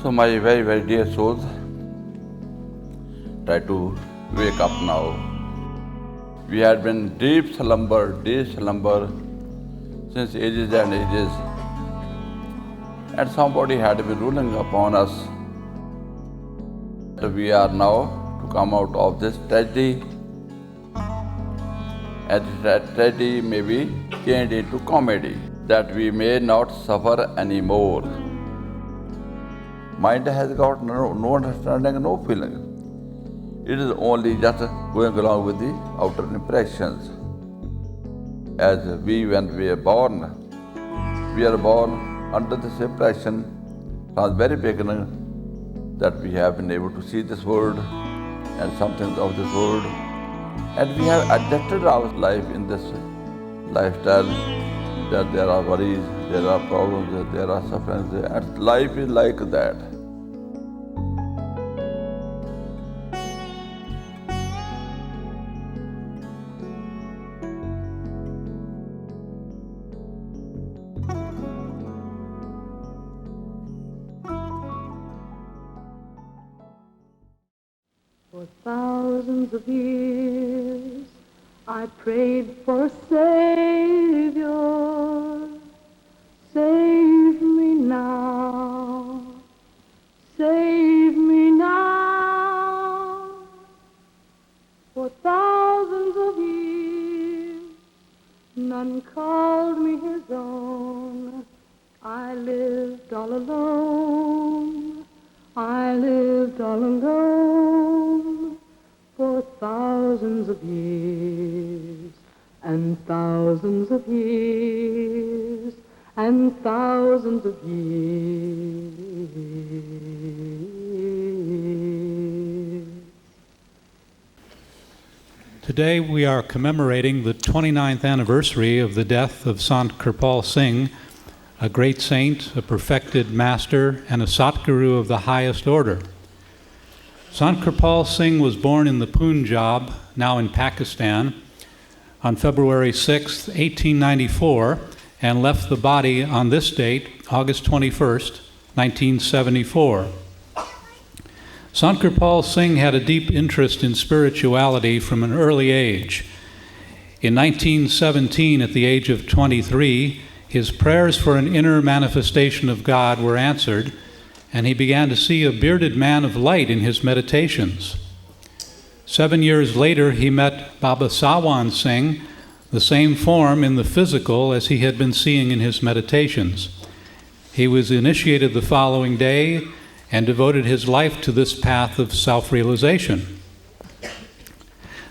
So my very, very dear souls, try to wake up now. We had been deep slumber since ages and ages. And somebody had been ruling upon us. We are now to come out of this tragedy. And that tragedy may be changed into comedy, that we may not suffer anymore. Mind has got no understanding, no feeling. It is only just going along with the outer impressions. As when we are born under this impression from the very beginning that we have been able to see this world and something of this world. And we have adapted our life in this lifestyle, that there are worries, there are problems, there are sufferings, and life is like that. For thousands of years I prayed for a Savior. Save me now, save me now. For thousands of years none called me his own. I lived all alone, I lived all alone for thousands of years, and thousands of years, and thousands of years. Today we are commemorating the 29th anniversary of the death of Sant Kirpal Singh, a great saint, a perfected master, and a Satguru of the highest order. Sant Kirpal Singh was born in the Punjab, now in Pakistan, on February 6, 1894, and left the body on this date, August 21st, 1974. Sant Kirpal Singh had a deep interest in spirituality from an early age. In 1917, at the age of 23, his prayers for an inner manifestation of God were answered, and he began to see a bearded man of light in his meditations. 7 years later, he met Baba Sawan Singh, the same form in the physical as he had been seeing in his meditations. He was initiated the following day and devoted his life to this path of self-realization.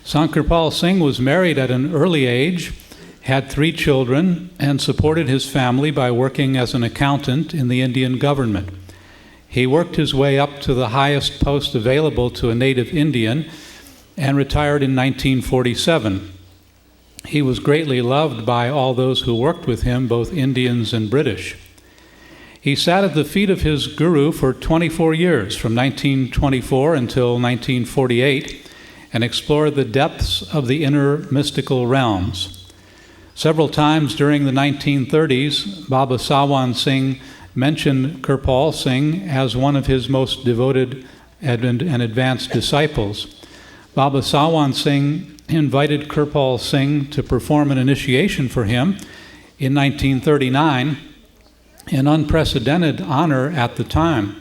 Sant Kirpal Singh was married at an early age, had 3 children, and supported his family by working as an accountant in the Indian government. He worked his way up to the highest post available to a native Indian and retired in 1947. He was greatly loved by all those who worked with him, both Indians and British. He sat at the feet of his guru for 24 years, from 1924 until 1948, and explored the depths of the inner mystical realms. Several times during the 1930s, Baba Sawan Singh mentioned Kirpal Singh as one of his most devoted and advanced disciples. Baba Sawan Singh invited Kirpal Singh to perform an initiation for him in 1939, an unprecedented honor at the time.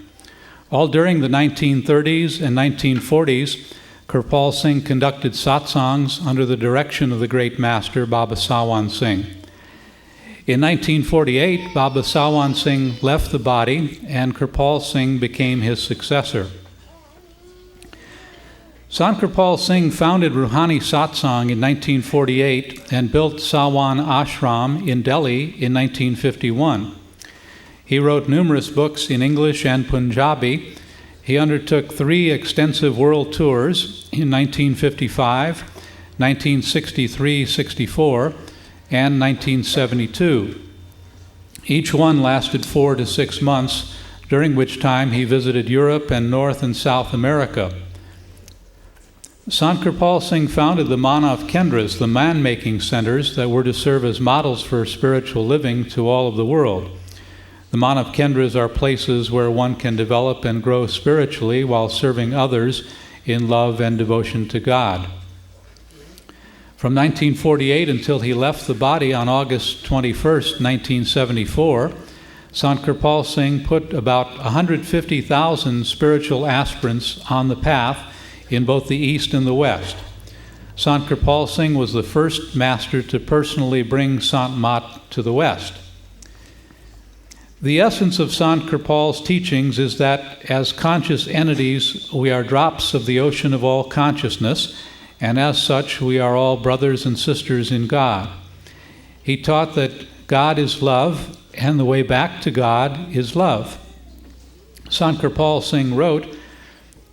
All during the 1930s and 1940s, Kirpal Singh conducted satsangs under the direction of the great master Baba Sawan Singh. In 1948, Baba Sawan Singh left the body and Kirpal Singh became his successor. Sant Kirpal Singh founded Ruhani Satsang in 1948 and built Sawan Ashram in Delhi in 1951. He wrote numerous books in English and Punjabi. He undertook 3 extensive world tours in 1955, 1963-64, and 1972. Each one lasted 4 to 6 months, during which time he visited Europe and North and South America. Sant Kirpal Singh founded the Manav Kendras, the man-making centers that were to serve as models for spiritual living to all of the world. The Manav Kendras are places where one can develop and grow spiritually while serving others in love and devotion to God. From 1948 until he left the body on August 21st, 1974, Sant Kirpal Singh put about 150,000 spiritual aspirants on the path in both the East and the West. Sant Kirpal Singh was the first master to personally bring Sant Mat to the West. The essence of Sant Kirpal's teachings is that as conscious entities, we are drops of the ocean of all consciousness, and as such, we are all brothers and sisters in God. He taught that God is love, and the way back to God is love. Sant Kirpal Singh wrote,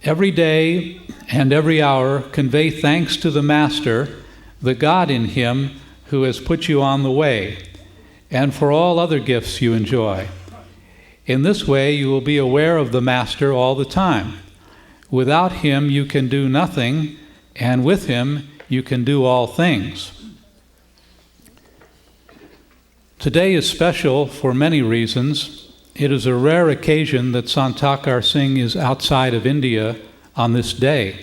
"Every day and every hour convey thanks to the Master, the God in him who has put you on the way, and for all other gifts you enjoy. In this way you will be aware of the Master all the time. Without him you can do nothing, and with him you can do all things." Today is special for many reasons. It is a rare occasion that Sant Thakar Singh is outside of India on this day.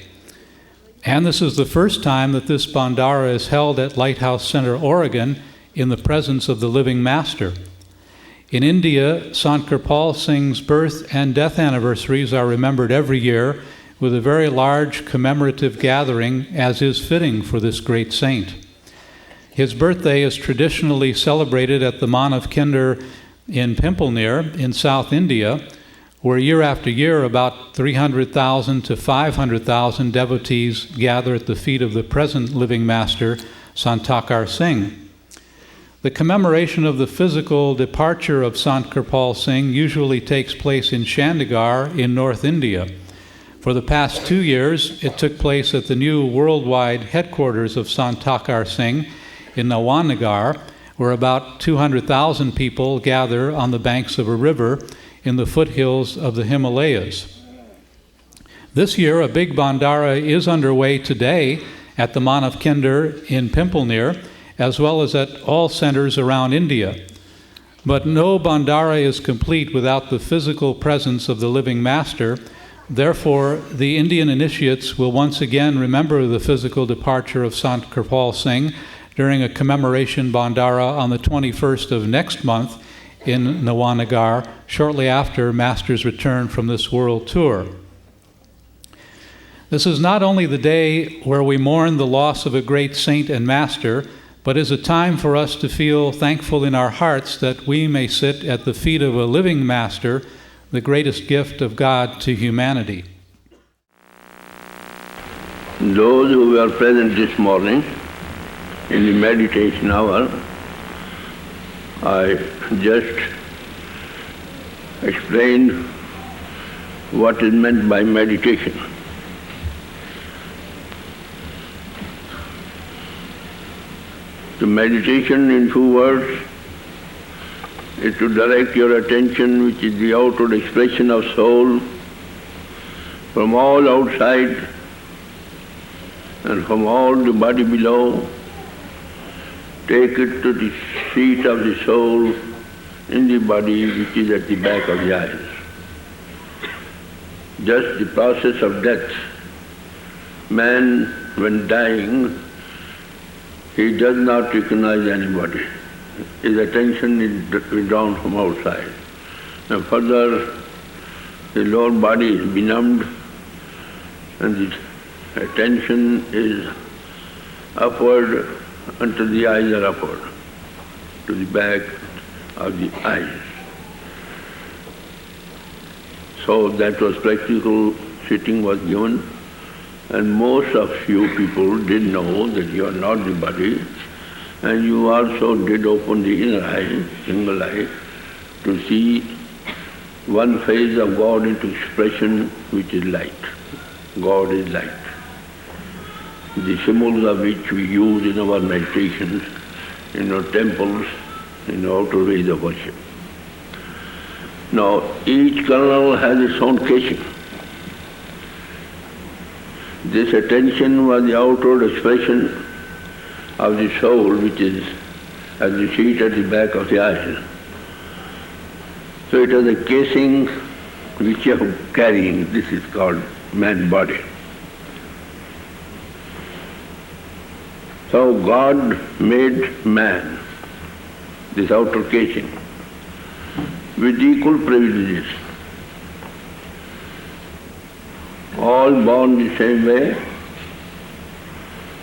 And this is the first time that this Bandara is held at Lighthouse Center, Oregon, in the presence of the living Master. In India, Sant Kirpal Singh's birth and death anniversaries are remembered every year with a very large commemorative gathering, as is fitting for this great saint. His birthday is traditionally celebrated at the Manav Kinder in Pimpalnir in South India, where year after year about 300,000 to 500,000 devotees gather at the feet of the present living Master, Sant Thakar Singh. The commemoration of the physical departure of Sant Kirpal Singh usually takes place in Chandigarh in North India. For the past 2 years, it took place at the new worldwide headquarters of Sant Thakar Singh in Nawanagar, where about 200,000 people gather on the banks of a river in the foothills of the Himalayas. This year, a big bandara is underway today at the Manav Kinder in Pimpalnir, as well as at all centers around India. But no bandara is complete without the physical presence of the living Master. Therefore, the Indian initiates will once again remember the physical departure of Sant Kirpal Singh during a commemoration bandara on the 21st of next month in Nawanagar, shortly after Master's return from this world tour. This is not only the day where we mourn the loss of a great saint and Master, but is a time for us to feel thankful in our hearts that we may sit at the feet of a living Master, the greatest gift of God to humanity. Those who were present this morning in the meditation hour, I just explained what is meant by meditation. The meditation, in 2 words, is to direct your attention, which is the outward expression of soul, from all outside and from all the body below. Take it to the seat of the soul in the body, which is at the back of the eyes. Just the process of death. Man, when dying, he does not recognize anybody. His attention is withdrawn from outside. And further, the lower body is benumbed and the attention is upward until the eyes are upward, to the back of the eyes. So that was practical sitting was given, and most of you people did know that you are not the body, and you also did open the inner eye, single eye, to see one phase of God into expression, which is light. God is light. The symbols of which we use in our meditations, in our temples, in our outer ways of worship. Now, each kernel has its own casing. This attention was the outward expression of the soul, which is as the seat at the back of the eyes. So it is a casing which you are carrying. This is called man body. So God made man, this outer casing, with equal privileges. All born the same way,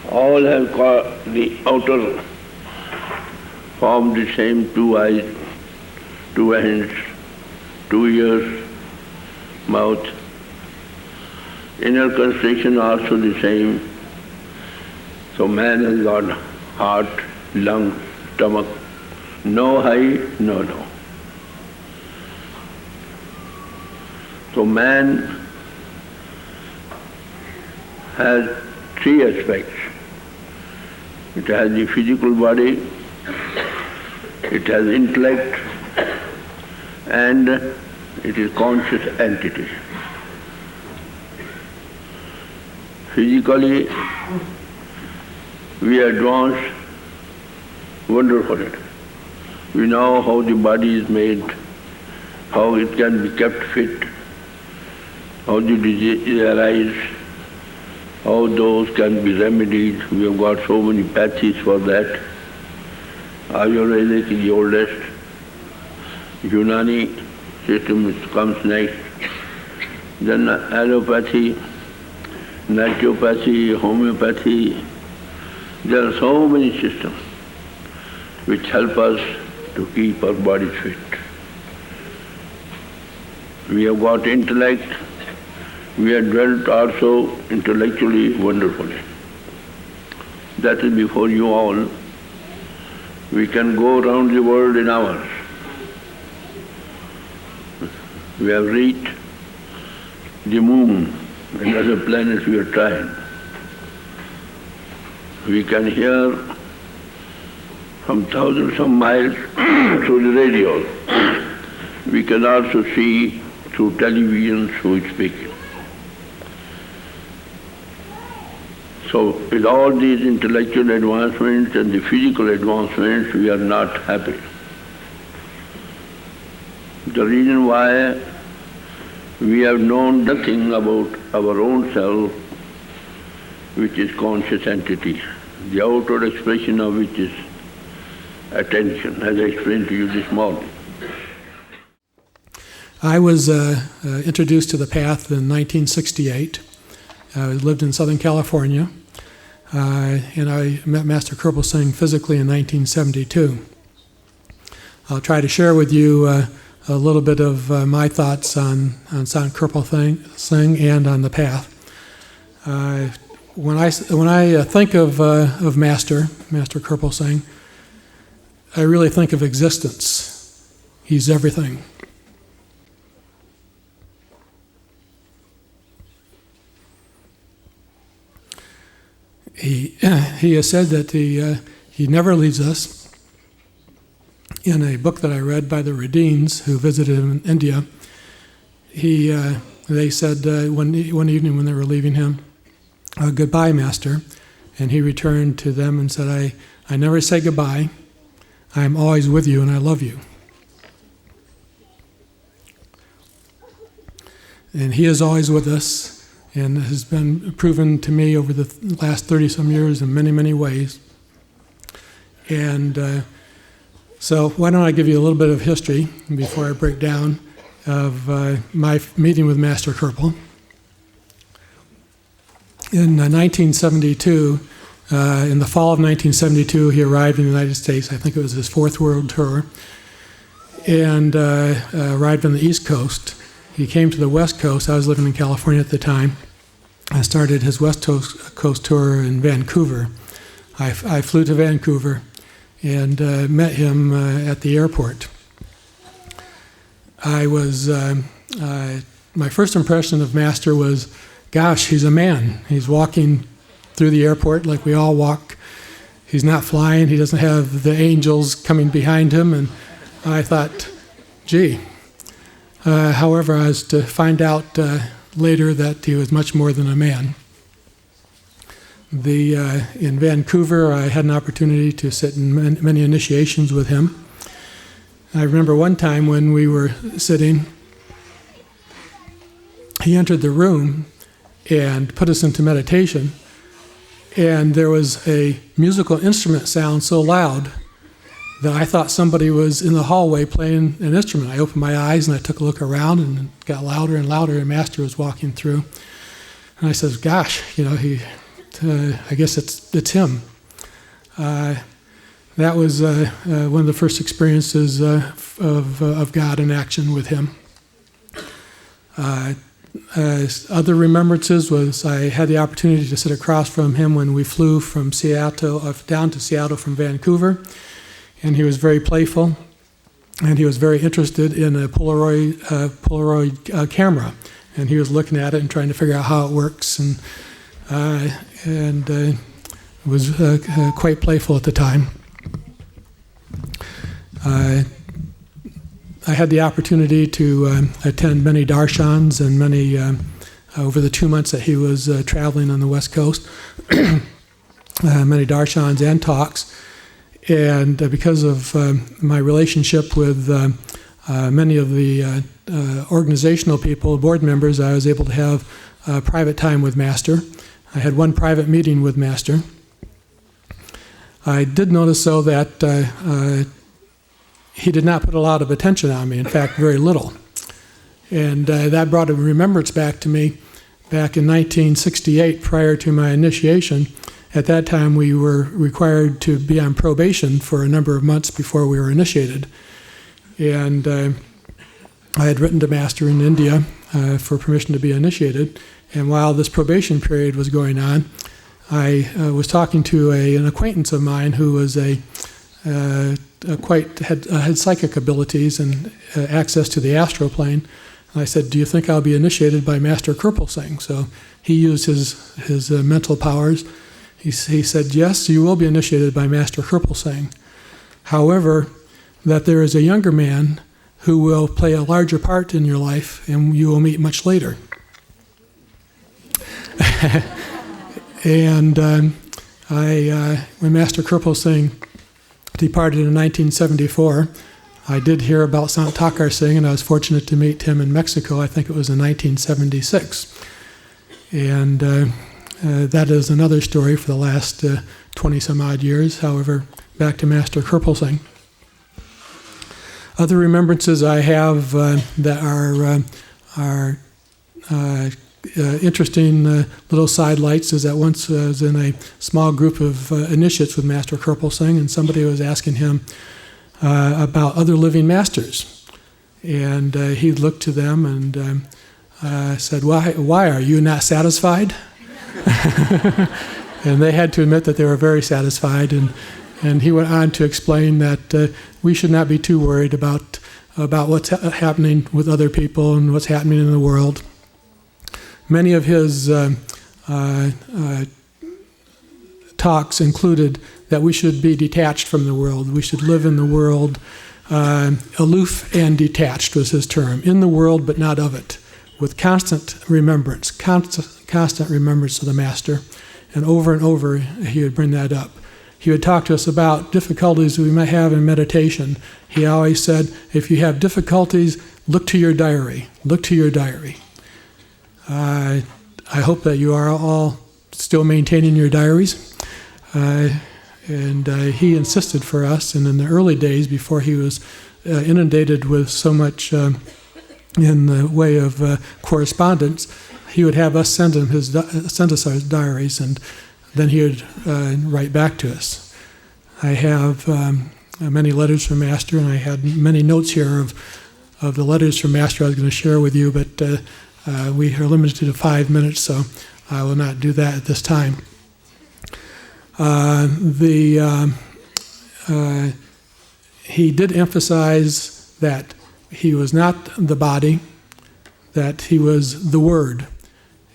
all have got the outer form the same, 2 eyes, 2 hands, 2 ears, mouth. Inner construction also the same. So man has got heart, lung, stomach, no high, no low. So man has 3 aspects. It has the physical body, it has intellect, and it is conscious entity. Physically, we advance wonderfully. We know how the body is made, how it can be kept fit, how the disease arise, how those can be remedied. We have got so many patches for that. Ayurvedic is the oldest. Unani system comes next. Then allopathy, naturopathy, homeopathy. There are so many systems which help us to keep our bodies fit. We have got intellect. We have dwelt also intellectually wonderfully. That is before you all. We can go around the world in hours. We have reached the moon and other planets we are trying. We can hear from thousands of miles through the radio. We can also see through television, through speaking. So with all these intellectual advancements and the physical advancements, we are not happy. The reason why we have known nothing about our own self, which is conscious entity, the outward expression of which is attention, as I explained to you this morning. I was introduced to the path in 1968. I lived in Southern California, and I met Master Kirpal Singh physically in 1972. I'll try to share with you a little bit of my thoughts on Sant Kirpal Singh and on the path. When I think of Master Kirpal Singh, I really think of existence. He's everything. He has said that he never leaves us. In a book that I read by the Radins, who visited him in India, they said one evening when they were leaving him, "Goodbye, Master," and he returned to them and said, "I never say goodbye. I am always with you, and I love you." And he is always with us, and has been proven to me over the last 30-some years in many, many ways. And so why don't I give you a little bit of history before I break down of my meeting with Master Kirpal. In 1972, in the fall of 1972, he arrived in the United States. I think it was his 4th world tour, and arrived on the East Coast. He came to the West Coast. I was living in California at the time. I started his West Coast tour in Vancouver. I flew to Vancouver and met him at the airport. My first impression of Master was, gosh, he's a man. He's walking through the airport like we all walk. He's not flying. He doesn't have the angels coming behind him. And I thought, gee. However, I was to find out later that he was much more than a man. In Vancouver, I had an opportunity to sit in many initiations with him. I remember one time when we were sitting, he entered the room and put us into meditation, and there was a musical instrument sound so loud that I thought somebody was in the hallway playing an instrument. I opened my eyes and I took a look around, and it got louder and louder, and Master was walking through. And I says, gosh, I guess it's him. That was one of the first experiences of God in action with him. Other remembrances was I had the opportunity to sit across from him when we flew from Seattle down to Seattle from Vancouver, and he was very playful, and he was very interested in a Polaroid camera, and he was looking at it and trying to figure out how it works, and was quite playful at the time. I had the opportunity to attend many darshans and many, over the 2 months that he was traveling on the West Coast, many darshans and talks. And because of my relationship with many of the organizational people, board members, I was able to have private time with Master. I had one private meeting with Master. I did notice, though, that he did not put a lot of attention on me, in fact, very little. And that brought a remembrance back to me back in 1968, prior to my initiation. At that time, we were required to be on probation for a number of months before we were initiated. And I had written to Master in India for permission to be initiated. And while this probation period was going on, I was talking to an acquaintance of mine who was had psychic abilities and access to the astral plane. And I said, "Do you think I'll be initiated by Master Kirpal Singh?" So he used his mental powers. He said, "Yes, you will be initiated by Master Kirpal Singh. However, that there is a younger man who will play a larger part in your life, and you will meet much later." And when Master Kirpal Singh departed in 1974, I did hear about Sant Thakar Singh, and I was fortunate to meet him in Mexico. I think it was in 1976. And that is another story for the last 20-some-odd years. However, back to Master Kirpal Singh. Other remembrances I have that are interesting little sidelights is that once I was in a small group of initiates with Master Kirpal Singh, and somebody was asking him about other living masters. And he looked to them and said, why are you not satisfied? And they had to admit that they were very satisfied. And he went on to explain that we should not be too worried about what's happening with other people and what's happening in the world. Many of his talks included that we should be detached from the world. We should live in the world. Aloof and detached was his term. In the world, but not of it. With constant remembrance of the Master. And over he would bring that up. He would talk to us about difficulties we might have in meditation. He always said, if you have difficulties, look to your diary. Look to your diary. I hope that you are all still maintaining your diaries. And he insisted for us, and in the early days before he was inundated with so much in the way of correspondence, he would have us send us our diaries, and then he would write back to us. I have many letters from Master, and I had many notes here of the letters from Master I was going to share with you, but we are limited to 5 minutes, so I will not do that at this time. He did emphasize that he was not the body, that he was the Word,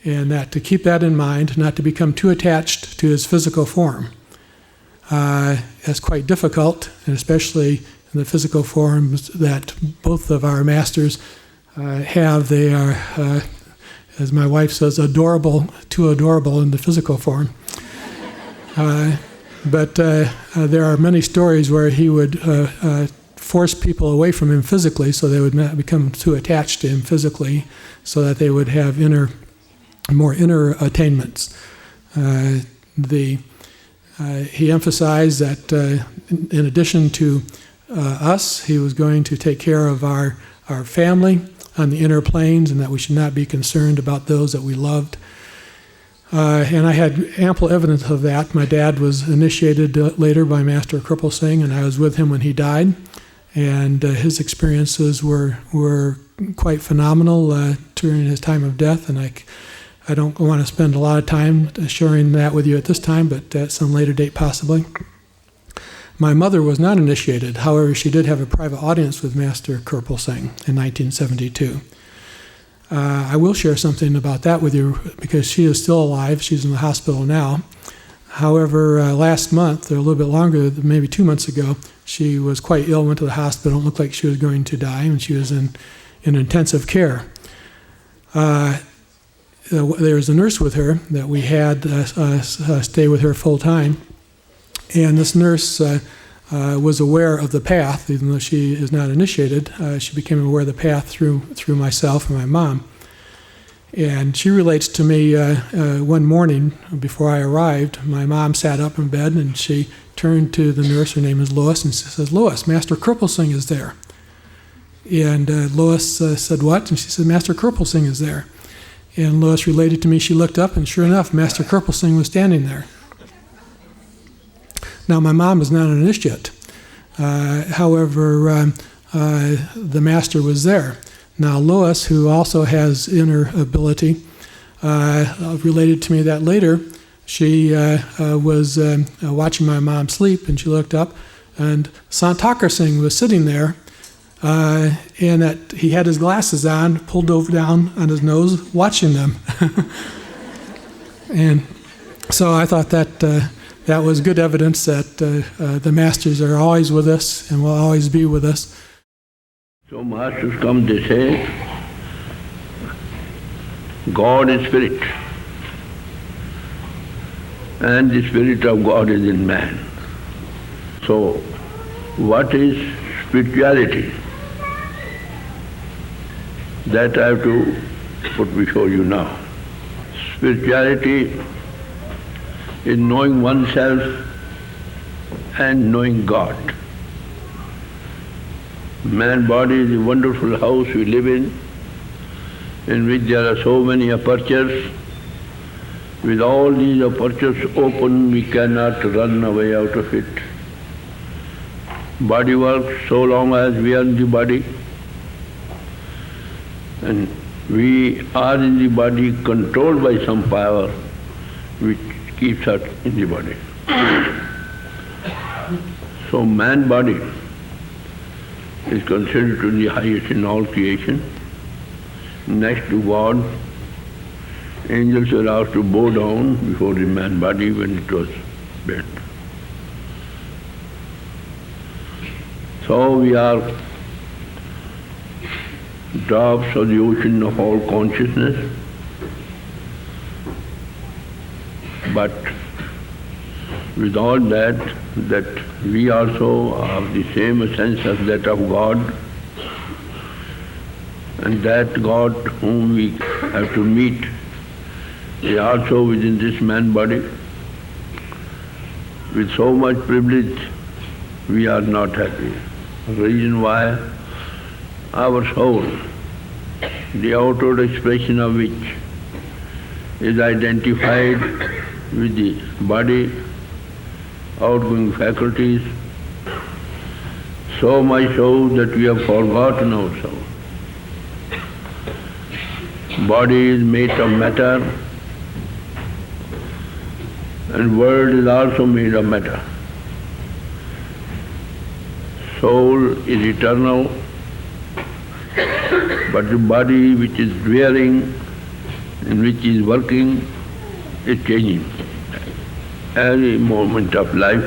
and that to keep that in mind, not to become too attached to his physical form. That's quite difficult, and especially in the physical forms that both of our masters have. They are, as my wife says, adorable, too adorable in the physical form. But there are many stories where he would force people away from him physically, so they would not become too attached to him physically, so that they would have more inner attainments. He emphasized that in addition to us, he was going to take care of our family on the inner planes, and that we should not be concerned about those that we loved. And I had ample evidence of that. My dad was initiated later by Master Kirpal Singh, and I was with him when he died. And his experiences were quite phenomenal during his time of death. And I don't want to spend a lot of time sharing that with you at this time, but at some later date possibly. My mother was not initiated. However, she did have a private audience with Master Kirpal Singh in 1972. I will share something about that with you because she is still alive. She's in the hospital now. However, last month, or a little bit longer, maybe 2 months ago, she was quite ill, went to the hospital. It looked like she was going to die, and she was in intensive care. There was a nurse with her that we had stay with her full time, and this nurse was aware of the path, even though she is not initiated. She became aware of the path through myself and my mom. And she relates to me one morning before I arrived, my mom sat up in bed and she turned to the nurse, her name is Lois, and she says, "Lois, Master Kirpal Singh is there." And Lois said, "What?" And she said, "Master Kirpal Singh is there." And Lois related to me, she looked up, and sure enough, Master Kirpal Singh was standing there. Now, my mom is not an initiate. However, the master was there. Now, Lois, who also has inner ability, related to me that later. She was watching my mom sleep, and she looked up, and Sant Thakar Singh was sitting there, and that he had his glasses on, pulled over down on his nose, watching them. And so I thought that was good evidence that the masters are always with us and will always be with us. So masters come, they say, God is spirit, and the spirit of God is in man. So what is spirituality? That I have to put before you now. Spirituality is knowing oneself and knowing God. Man body is a wonderful house we live in which there are so many apertures. With all these apertures open, we cannot run away out of it. Body works so long as we are in the body, and we are in the body controlled by some power which keeps us in the body. So man body is considered to be the highest in all creation. Next to God, angels were asked to bow down before the man body when it was bent. So we are drops of the ocean of all consciousness, but with all that we also have the same essence as that of God, and that God whom we have to meet is also within this man body. With so much privilege, we are not happy. The reason why, our soul, the outward expression of which is identified with the body, outgoing faculties, so much so that we have forgotten ourselves. Body is made of matter, and world is also made of matter. Soul is eternal, but the body which is wearing and which is working is changing every moment of life,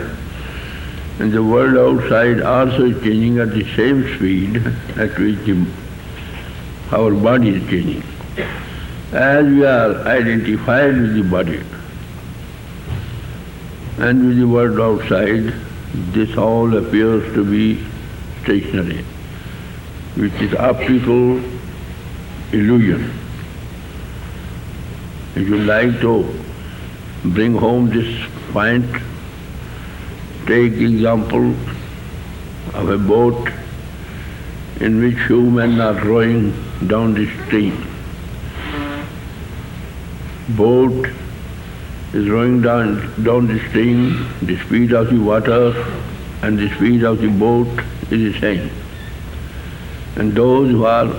and the world outside also is changing at the same speed at which our body is changing. As we are identified with the body and with the world outside, this all appears to be stationary, which is optical illusion. If you like to bring home this point, take example of a boat in which few men are rowing down the stream. Boat is rowing down the stream, the speed of the water and the speed of the boat is the same. And those who are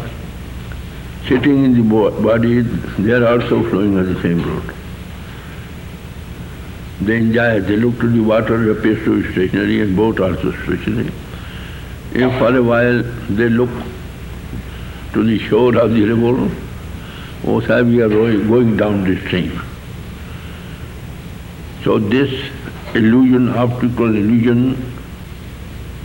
sitting in the body, they are also flowing at the same road. They enjoy, they look to the water, it appears to be stationary, and boat also stationary. If for a while they look to the shore of the river, oh, sir, we are going down the stream. So this illusion, optical illusion,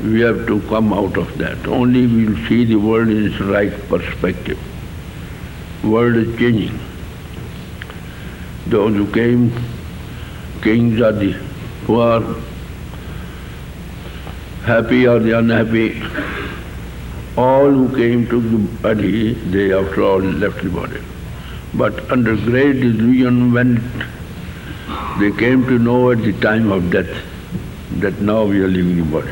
we have to come out of that. Only we will see the world in its right perspective. World is changing. Those who came, kings or the poor, happy or the unhappy, all who came to the body, they after all left the body. But under great illusion, when they came to know at the time of death that now we are leaving the body.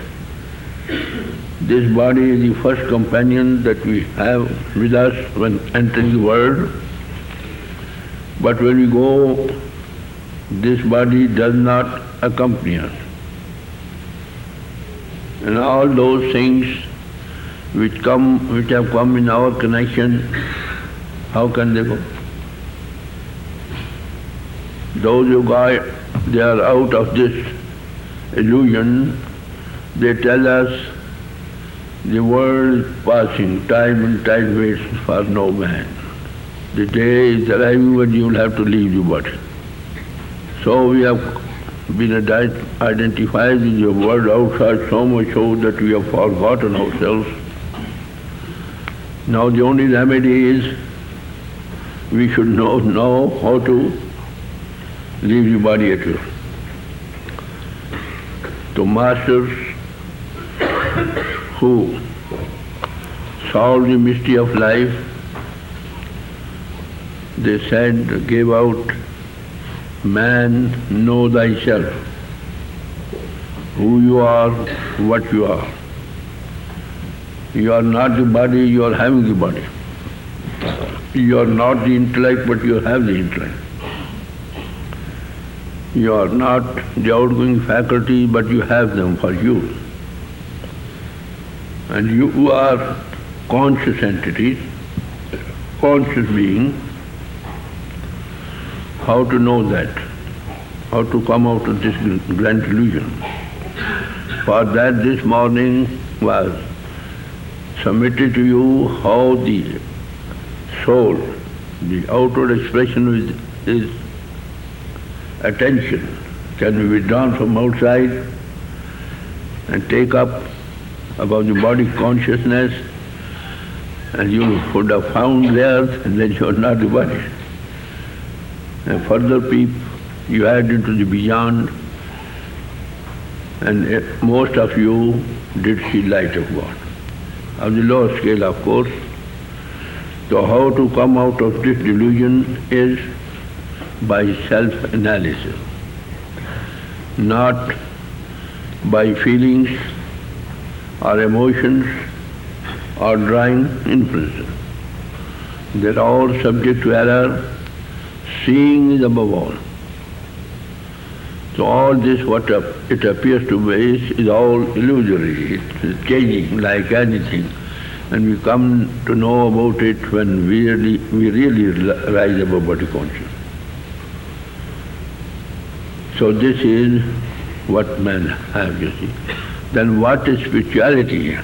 This body is the first companion that we have with us when entering the world. But when we go, this body does not accompany us. And all those things which have come in our connection, how can they go? Those who they are out of this illusion, they tell us the world is passing, time and tide waits for no man. The day is arriving when you will have to leave the body. So we have been identified with the world outside so much so that we have forgotten ourselves. Now the only remedy is we should know how to leave the body at will. The masters who solved the mystery of life, they said, gave out, man, know thyself, who you are, what you are. You are not the body, you are having the body. You are not the intellect, but you have the intellect. You are not the outgoing faculty, but you have them for you. And you are conscious entities, conscious being. How to know that? How to come out of this grand illusion? For that this morning was submitted to you how the soul, the outward expression is attention, can be withdrawn from outside and take up about the body consciousness, and you would have found there, and then you are not the body. And further peep, you add into the beyond, and most of you did see light of God. On the lower scale, of course. So how to come out of this delusion is by self-analysis, not by feelings or emotions or drawing inferences. They're all subject to error. Seeing is above all. So all this, what it appears to be, is all illusory. It's changing like anything. And we come to know about it when we really rise above body consciousness. So this is what men have, you see. Then what is spirituality?